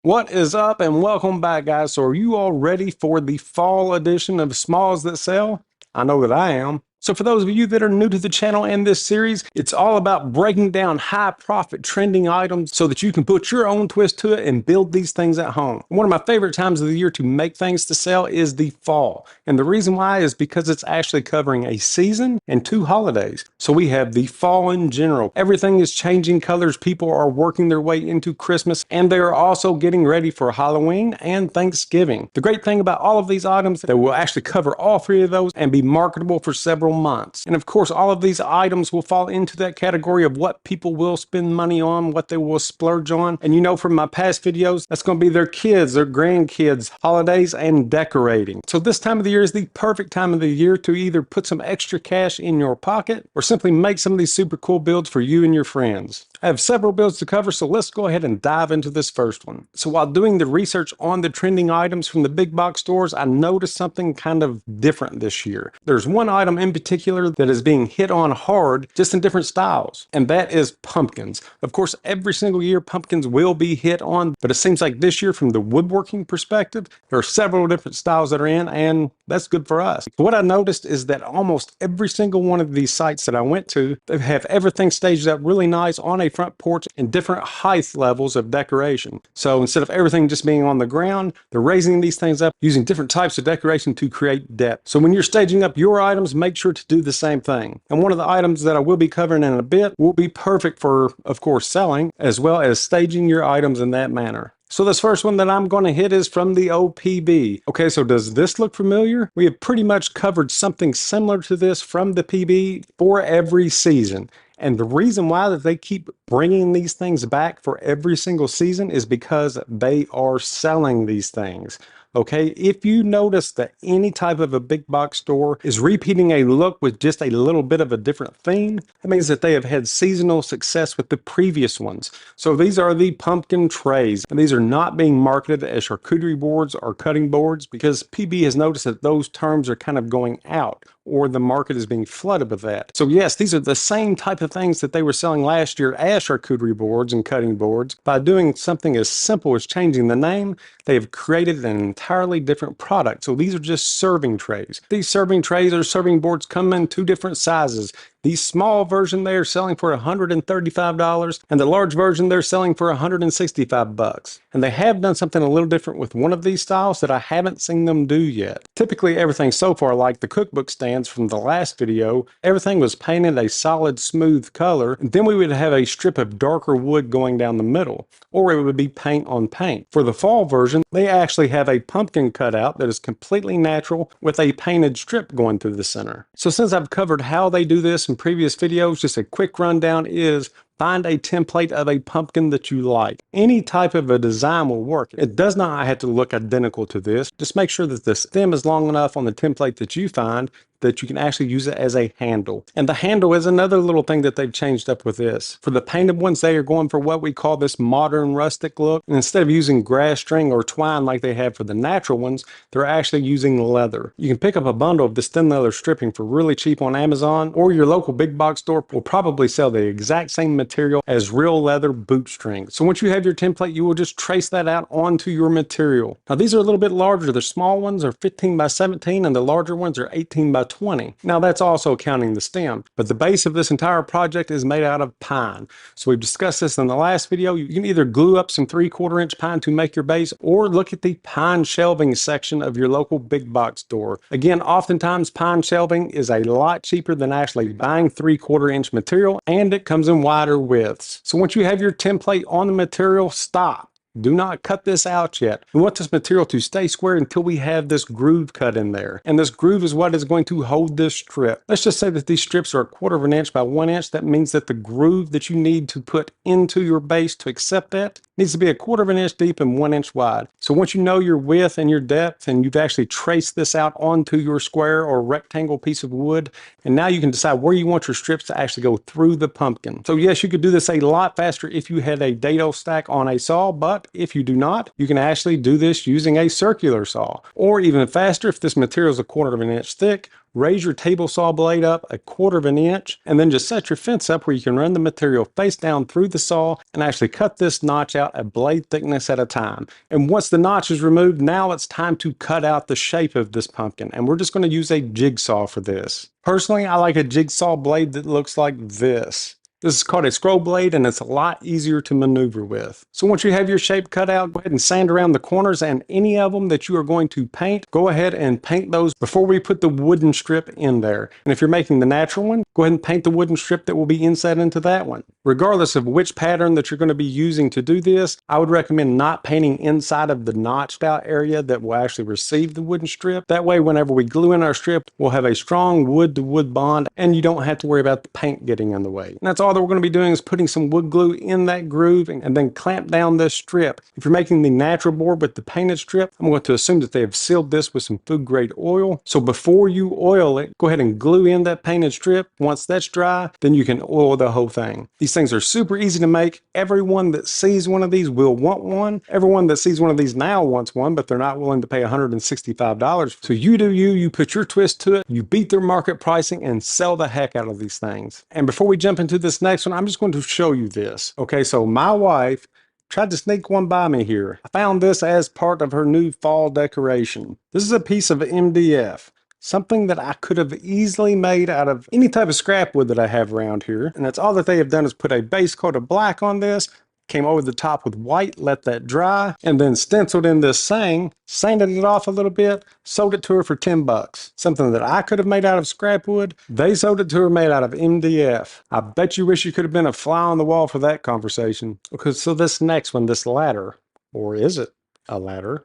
What is up and welcome back, guys. So are you all ready for the fall edition of Smalls That Sell? I know that I am. So for those of you that are new to the channel and this series, it's all about breaking down high profit trending items so that you can put your own twist to it and build these things at home. One of my favorite times of the year to make things to sell is the fall. And the reason why is because it's actually covering a season and 2 holidays. So we have the fall in general. Everything is changing colors. People are working their way into Christmas, and they are also getting ready for Halloween and Thanksgiving. The great thing about all of these items, that will actually cover all 3 of those and be marketable for several months. And of course, all of these items will fall into that category of what people will spend money on, what they will splurge on. And you know from my past videos, that's going to be their kids, their grandkids, holidays, and decorating. So this time of the year is the perfect time of the year to either put some extra cash in your pocket or simply make some of these super cool builds for you and your friends. I have several builds to cover, so let's go ahead and dive into this first one. So while doing the research on the trending items from the big box stores, I noticed something kind of different this year. There's one item in particular that is being hit on hard, just in different styles, and that is pumpkins. Of course, every single year pumpkins will be hit on, but it seems like this year from the woodworking perspective, there are several different styles that are in, and that's good for us. What I noticed is that almost every single one of these sites that I went to, they have everything staged up really nice on a front porch and different height levels of decoration. So instead of everything just being on the ground, they're raising these things up using different types of decoration to create depth. So when you're staging up your items, make sure to do the same thing. And one of the items that I will be covering in a bit will be perfect for, of course, selling, as well as staging your items in that manner. So this first one that I'm going to hit is from the OPB. Okay, so does this look familiar? We have pretty much covered something similar to this from the PB for every season. And the reason why that they keep bringing these things back for every single season is because they are selling these things. Okay, if you notice that any type of a big box store is repeating a look with just a little bit of a different theme, that means that they have had seasonal success with the previous ones. So these are the pumpkin trays, and these are not being marketed as charcuterie boards or cutting boards because PB has noticed that those terms are kind of going out, or the market is being flooded with that. So yes, these are the same type of things that they were selling last year as charcuterie boards and cutting boards. By doing something as simple as changing the name, they have created an entirely different product. So these are just serving trays. These serving trays or serving boards come in 2 different sizes. The small version they are selling for $135, and the large version they're selling for $165. And they have done something a little different with one of these styles that I haven't seen them do yet. Typically everything so far, like the cookbook stands from the last video, everything was painted a solid smooth color, and then we would have a strip of darker wood going down the middle, or it would be paint on paint. For the fall version, they actually have a pumpkin cutout that is completely natural with a painted strip going through the center. So since I've covered how they do this in previous videos, just a quick rundown is find a template of a pumpkin that you like. Any type of a design will work. It does not have to look identical to this. Just make sure that the stem is long enough on the template that you find that you can actually use it as a handle. And the handle is another little thing that they've changed up with this. For the painted ones, they are going for what we call this modern rustic look. And instead of using grass string or twine like they have for the natural ones, they're actually using leather. You can pick up a bundle of this thin leather stripping for really cheap on Amazon, or your local big box store will probably sell the exact same material as real leather boot string. So once you have your template, you will just trace that out onto your material. Now these are a little bit larger. The small ones are 15 by 17 and the larger ones are 18 by 20. Now that's also counting the stem, but the base of this entire project is made out of pine. So we've discussed this in the last video. You can either glue up some 3/4 inch pine to make your base, or look at the pine shelving section of your local big box store. Again, oftentimes pine shelving is a lot cheaper than actually buying 3/4 inch material, and it comes in wider widths. So once you have your template on the material, stop. Do not cut this out yet. We want this material to stay square until we have this groove cut in there. And this groove is what is going to hold this strip. Let's just say that these strips are 1/4 inch by 1 inch. That means that the groove that you need to put into your base to accept that needs to be 1/4 inch deep and 1 inch wide. So once you know your width and your depth, and you've actually traced this out onto your square or rectangle piece of wood, and now you can decide where you want your strips to actually go through the pumpkin. So yes, you could do this a lot faster if you had a dado stack on a saw, but if you do not, you can actually do this using a circular saw. Or even faster, if this material is 1/4 inch thick, raise your table saw blade up 1/4 of an inch, and then just set your fence up where you can run the material face down through the saw and actually cut this notch out a blade thickness at a time. And once the notch is removed, now it's time to cut out the shape of this pumpkin, and we're just going to use a jigsaw for this. Personally, I like a jigsaw blade that looks like this. This is called a scroll blade, and it's a lot easier to maneuver with. So once you have your shape cut out, go ahead and sand around the corners, and any of them that you are going to paint, go ahead and paint those before we put the wooden strip in there. And if you're making the natural one, go ahead and paint the wooden strip that will be inset into that one. Regardless of which pattern that you're going to be using to do this, I would recommend not painting inside of the notched out area that will actually receive the wooden strip. That way, whenever we glue in our strip, we'll have a strong wood to wood bond, and you don't have to worry about the paint getting in the way. And that's all that we're going to be doing, is putting some wood glue in that groove and then clamp down this strip. If you're making the natural board with the painted strip, I'm going to assume that they have sealed this with some food grade oil. So before you oil it, go ahead and glue in that painted strip. Once that's dry, then you can oil the whole thing. These things are super easy to make. Everyone that sees one of these will want one. Everyone that sees one of these now wants one, but they're not willing to pay $165. So you do you, you put your twist to it, you beat their market pricing, and sell the heck out of these things. And before we jump into this next one, I'm just going to show you this. Okay, so my wife tried to sneak one by me here. I found this as part of her new fall decoration. This is a piece of MDF. Something that I could have easily made out of any type of scrap wood that I have around here. And that's all that they have done, is put a base coat of black on this, came over the top with white, let that dry, and then stenciled in this saying, sanded it off a little bit, sold it to her for 10 bucks. Something that I could have made out of scrap wood, they sold it to her made out of MDF. I bet you wish you could have been a fly on the wall for that conversation. Okay, so this next one, this ladder, or is it a ladder?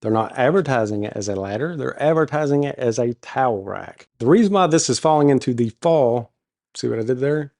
They're not advertising it as a ladder, they're advertising it as a towel rack. The reason why this is falling into the fall, see what I did there?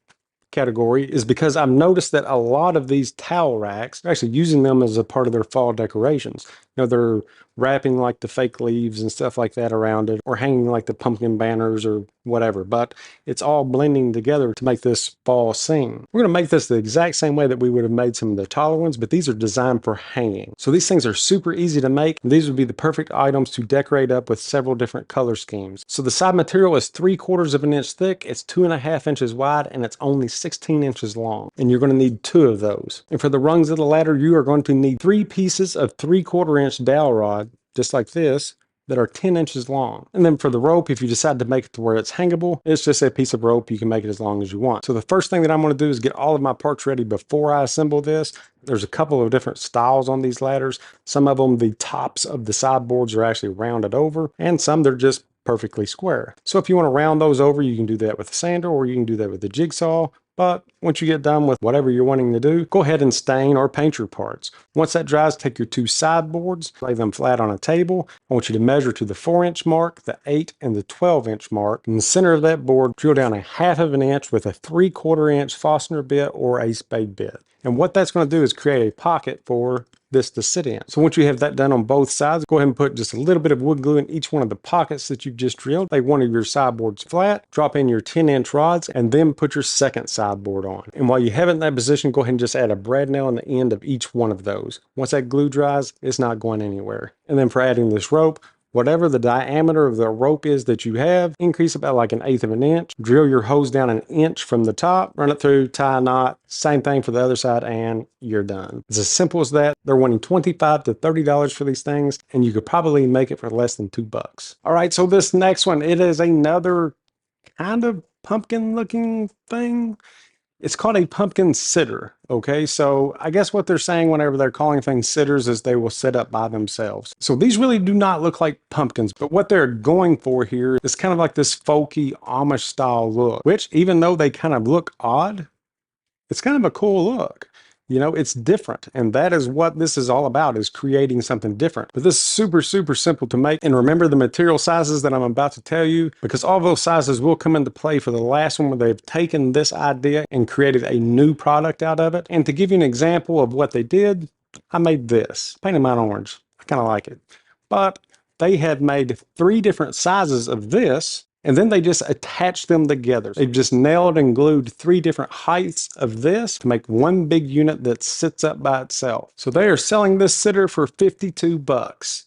Category, is because I've noticed that a lot of these towel racks are actually using them as a part of their fall decorations. You know, they're wrapping like the fake leaves and stuff like that around it, or hanging like the pumpkin banners or whatever, but it's all blending together to make this fall scene. We're going to make this the exact same way that we would have made some of the taller ones, but these are designed for hanging. So these things are super easy to make, and these would be the perfect items to decorate up with several different color schemes. So the side material is 3/4 of an inch thick, it's 2.5 inches wide, and it's only 16 inches long. And you're going to need 2 of those. And for the rungs of the ladder, you are going to need 3 pieces of 3/4 inch dowel rod, just like this, that are 10 inches long. And then for the rope, if you decide to make it to where it's hangable, it's just a piece of rope. You can make it as long as you want. So the first thing that I'm going to do is get all of my parts ready before I assemble this. There's a couple of different styles on these ladders. Some of them, the tops of the sideboards are actually rounded over, and some they're just perfectly square. So if you want to round those over, you can do that with a sander, or you can do that with a jigsaw. But once you get done with whatever you're wanting to do, go ahead and stain or paint your parts. Once that dries, take your 2 sideboards, lay them flat on a table. I want you to measure to the 4-inch mark, the 8 and the 12-inch mark. In the center of that board, drill down 1/2 of an inch with a 3/4 inch Forstner bit or a spade bit. And what that's going to do is create a pocket for this to sit in. So once you have that done on both sides, go ahead and put just a little bit of wood glue in each one of the pockets that you've just drilled. Lay one of your sideboards flat, drop in your 10-inch rods, and then put your second sideboard on. And while you have it in that position, go ahead and just add a brad nail on the end of each one of those. Once that glue dries, it's not going anywhere. And then for adding this rope, whatever the diameter of the rope is that you have, increase about like 1/8 of an inch. Drill your hose down 1 inch from the top, run it through, tie a knot. Same thing for the other side, and you're done. It's as simple as that. They're wanting $25 to $30 for these things, and you could probably make it for less than $2. All right, so this next one, it is another kind of pumpkin looking thing. It's called a pumpkin sitter, okay? So I guess what they're saying whenever they're calling things sitters is they will sit up by themselves. So these really do not look like pumpkins, but what they're going for here is kind of like this folky Amish style look, which even though they kind of look odd, it's kind of a cool look. You know, it's different, and that is what this is all about, is creating something different. But this is super, super simple to make. And remember the material sizes that I'm about to tell you, because all those sizes will come into play for the last one where they've taken this idea and created a new product out of it. And to give you an example of what they did, I made this. Painted mine orange. I kind of like it. But they have made 3 different sizes of this, and then they just attached them together. They've just nailed and glued 3 different heights of this to make one big unit that sits up by itself. So they are selling this sitter for $52.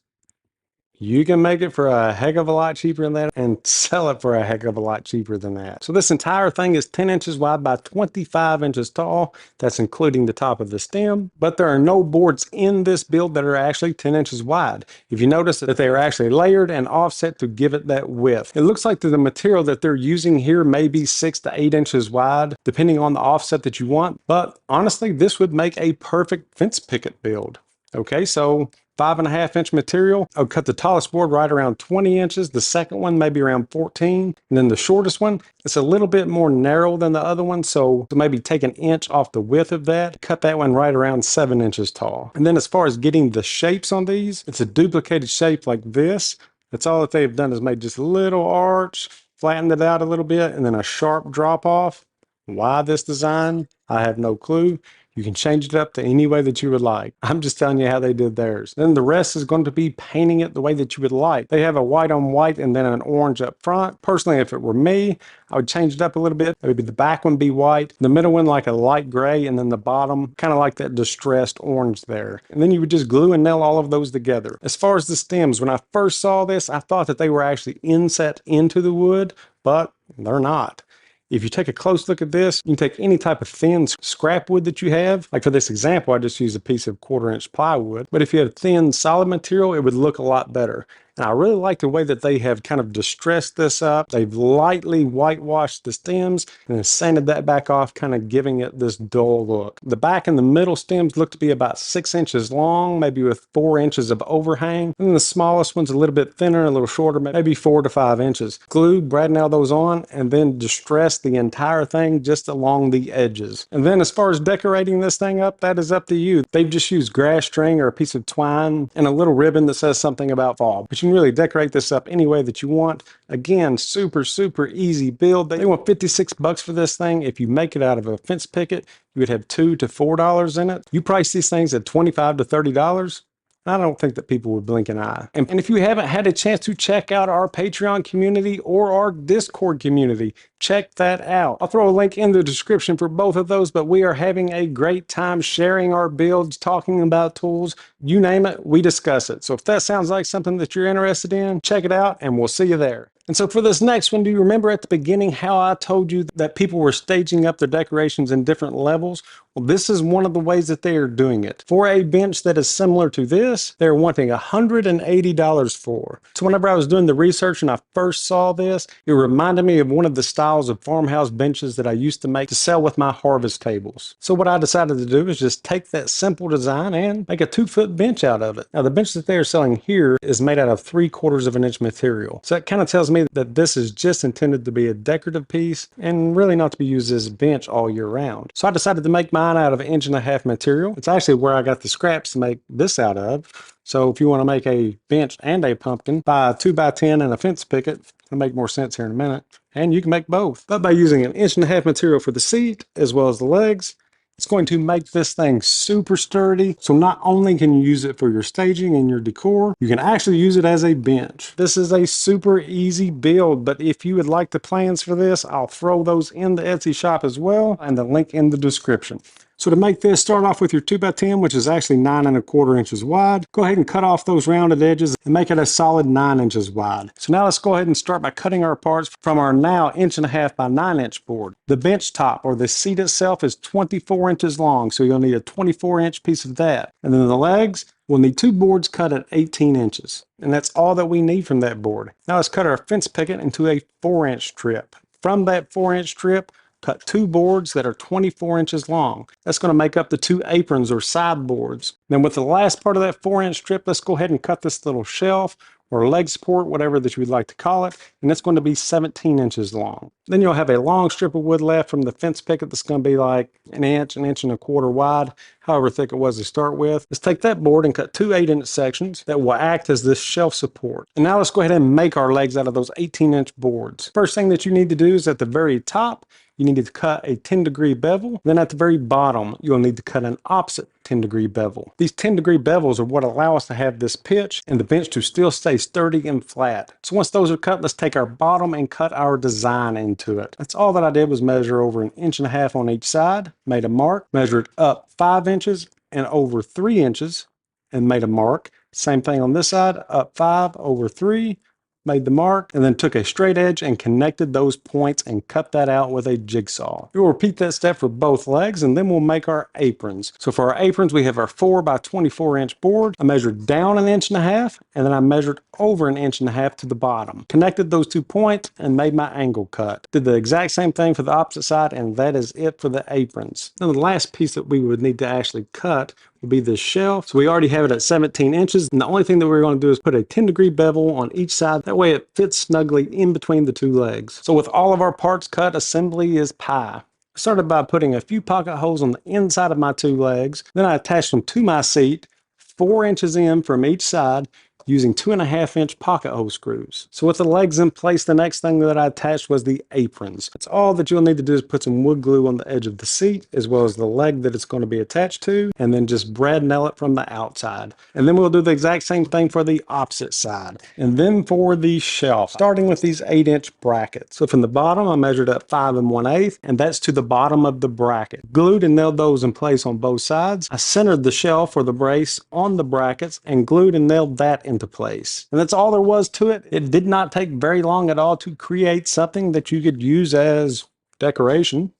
you can make it for a heck of a lot cheaper than that and sell it for a heck of a lot cheaper than that. So this entire thing is 10 inches wide by 25 inches tall. That's including the top of the stem, but there are no boards in this build that are actually 10 inches wide. If you notice that they are actually layered and offset to give it that width. It looks like the material that they're using here may be 6 to 8 inches wide, depending on the offset that you want. But honestly, this would make a perfect fence picket build. Okay, so 5.5 inch material. I'll cut the tallest board right around 20 inches. The second one maybe around 14. And then the shortest one, it's a little bit more narrow than the other one. So maybe take an inch off the width of that. Cut that one right around 7 inches tall. And then as far as getting the shapes on these, it's a duplicated shape like this. That's all that they've done is made just a little arch, flattened it out a little bit, and then a sharp drop off. Why this design? I have no clue. You can change it up to any way that you would like. I'm just telling you how they did theirs. Then the rest is going to be painting it the way that you would like. They have a white on white and then an orange up front. Personally, if it were me, I would change it up a little bit. Maybe the back one be white, the middle one like a light gray, and then the bottom kind of like that distressed orange there. And then you would just glue and nail all of those together. As far as the stems, when I first saw this, I thought that they were actually inset into the wood, but they're not. If you take a close look at this, you can take any type of thin scrap wood that you have. Like for this example, I just used a piece of 1/4 inch plywood. But if you have thin solid material, it would look a lot better. And I really like the way that they have kind of distressed this up. They've lightly whitewashed the stems and then sanded that back off, kind of giving it this dull look. The back and the middle stems look to be about 6 inches long, maybe with 4 inches of overhang. And then the smallest one's a little bit thinner, a little shorter, maybe 4 to 5 inches. Glue, brad nail those on, and then distress the entire thing just along the edges. And then as far as decorating this thing up, that is up to you. They've just used grass string or a piece of twine and a little ribbon that says something about fall. But you can really decorate this up any way that you want. Again, super easy build. They want $56 for this thing. If you make it out of a fence picket, you would have $2 to $4 in it. You price these things at $25 to $30. I don't think that people would blink an eye. And if you haven't had a chance to check out our Patreon community or our Discord community, check that out. I'll throw a link in the description for both of those, but we are having a great time sharing our builds, talking about tools, you name it, we discuss it. So if that sounds like something that you're interested in, check it out and we'll see you there. And so for this next one, do you remember at the beginning how I told you that people were staging up their decorations in different levels? Well, this is one of the ways that they are doing it. For a bench that is similar to this, they're wanting $180 for. So whenever I was doing the research and I first saw this, it reminded me of one of the styles of farmhouse benches that I used to make to sell with my harvest tables. So what I decided to do is just take that simple design and make a 2-foot bench out of it. Now the bench that they are selling here is made out of 3/4 of an inch material. So that kind of tells me that this is just intended to be a decorative piece and really not to be used as a bench all year round. So I decided to make mine out of 1.5 inch material. It's actually where I got the scraps to make this out of. So if you want to make a bench and a pumpkin, buy a 2x10 and a fence picket. It'll make more sense here in a minute. And you can make both. But by using 1.5 inch material for the seat as well as the legs, it's going to make this thing super sturdy. So not only can you use it for your staging and your decor, you can actually use it as a bench. This is a super easy build, but if you would like the plans for this, I'll throw those in the Etsy shop as well and the link in the description. So to make this, start off with your 2x10, which is actually 9.25 inches wide. Go ahead and cut off those rounded edges and make it a solid 9 inches wide. So now let's go ahead and start by cutting our parts from our now 1.5 by 9 inch board. The bench top or the seat itself is 24 inches long, so you'll need a 24-inch piece of that. And then the legs, we'll need 2 boards cut at 18 inches. And that's all that we need from that board. Now let's cut our fence picket into a 4-inch strip. From that 4-inch strip, cut 2 boards that are 24 inches long. That's going to make up the 2 aprons or side boards. Then with the last part of that 4-inch strip, let's go ahead and cut this little shelf or leg support, whatever that you would like to call it, and it's going to be 17 inches long. Then you'll have a long strip of wood left from the fence picket that's going to be like 1 inch, 1.25 inches wide, however thick it was to start with. Let's take that board and cut 2 8-inch sections that will act as this shelf support. And now let's go ahead and make our legs out of those 18-inch boards. First thing that you need to do is at the very top, you need to cut a 10-degree bevel. Then at the very bottom, you'll need to cut an opposite 10-degree bevel. These 10-degree bevels are what allow us to have this pitch and the bench to still stay sturdy and flat. So once those are cut, let's take our bottom and cut our design into it. That's all that I did was measure over 1.5 inches on each side, made a mark, measured up 5 inches and over 3 inches, and made a mark. Same thing on this side, up 5 over 3, made the mark, and then took a straight edge and connected those points and cut that out with a jigsaw. We'll repeat that step for both legs, and then we'll make our aprons. So for our aprons, we have our 4 by 24 inch board. I measured down 1.5 inches, and then I measured over 1.5 inches to the bottom. Connected those 2 points and made my angle cut. Did the exact same thing for the opposite side, and that is it for the aprons. Now the last piece that we would need to actually cut will be this shelf. So we already have it at 17 inches. And the only thing that we're going to do is put a 10-degree bevel on each side. That way it fits snugly in between the 2 legs. So with all of our parts cut, assembly is pie. I started by putting a few pocket holes on the inside of my 2 legs. Then I attached them to my seat, 4 inches in from each side, using 2.5-inch pocket hole screws. So with the legs in place, the next thing that I attached was the aprons. That's all that you'll need to do is put some wood glue on the edge of the seat, as well as the leg that it's going to be attached to, and then just brad nail it from the outside. And then we'll do the exact same thing for the opposite side. And then for the shelf, starting with these 8-inch brackets. So from the bottom, I measured up 5 1/8, and that's to the bottom of the bracket. Glued and nailed those in place on both sides. I centered the shelf or the brace on the brackets and glued and nailed that into place. And that's all there was to it. It did not take very long at all to create something that you could use as decoration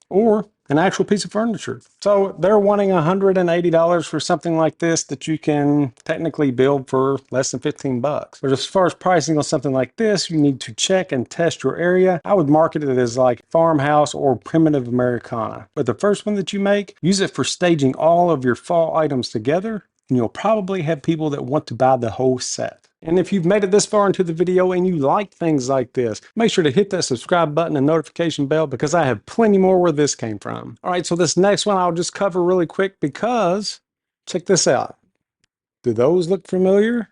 or an actual piece of furniture. So they're wanting $180 for something like this that you can technically build for less than 15 bucks. But as far as pricing on something like this, you need to check and test your area. I would market it as like farmhouse or primitive Americana. But the first one that you make, use it for staging all of your fall items together, and you'll probably have people that want to buy the whole set. And if you've made it this far into the video and you like things like this, make sure to hit that subscribe button and notification bell, because I have plenty more where this came from. All right, so this next one I'll just cover really quick because check this out. Do those look familiar?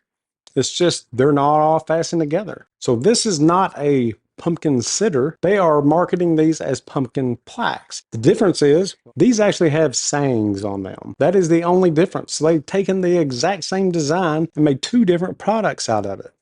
It's just they're not all fastened together. So this is not a pumpkin sitter. They are marketing these as pumpkin plaques. The difference is these actually have sayings on them. That is the only difference. So they've taken the exact same design and made 2 different products out of it.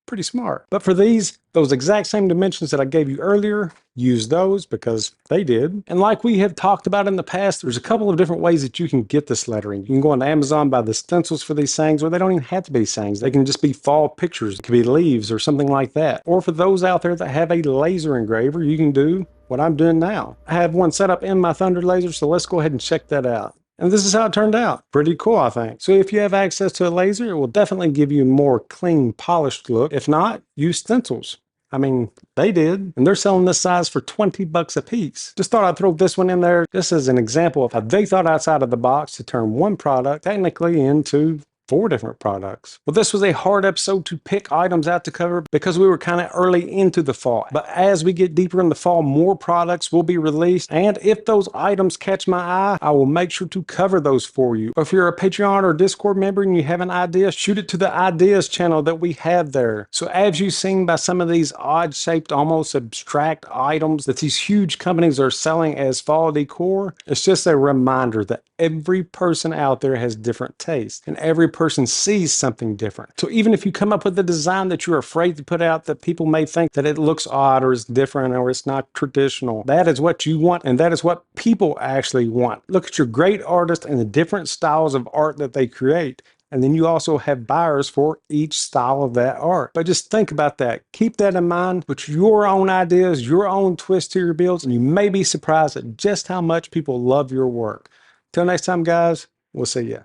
Pretty smart. But for these, those exact same dimensions that I gave you earlier, use those because they did. And like we have talked about in the past, there's a couple of different ways that you can get this lettering. You can go on Amazon, buy the stencils for these sayings, or they don't even have to be sayings. They can just be fall pictures. It could be leaves or something like that. Or for those out there that have a laser engraver, you can do what I'm doing now. I have one set up in my Thunder laser, so let's go ahead and check that out. And this is how it turned out. Pretty cool, I think. So if you have access to a laser, it will definitely give you a more clean, polished look. If not, use stencils. I mean, they did. And they're selling this size for 20 bucks a piece. Just thought I'd throw this one in there just as an example of how they thought outside of the box to turn one product technically into 4 different products. Well, this was a hard episode to pick items out to cover because we were kind of early into the fall. But as we get deeper in the fall, more products will be released. And if those items catch my eye, I will make sure to cover those for you. Or if you're a Patreon or Discord member and you have an idea, shoot it to the ideas channel that we have there. So as you've seen by some of these odd shaped, almost abstract items that these huge companies are selling as fall decor, it's just a reminder that every person out there has different tastes and every person sees something different. So even if you come up with a design that you're afraid to put out that people may think that it looks odd or it's different or it's not traditional, that is what you want and that is what people actually want. Look at your great artists and the different styles of art that they create. And then you also have buyers for each style of that art. But just think about that. Keep that in mind. Put your own ideas, your own twist to your builds, and you may be surprised at just how much people love your work. Till next time, guys, we'll see ya.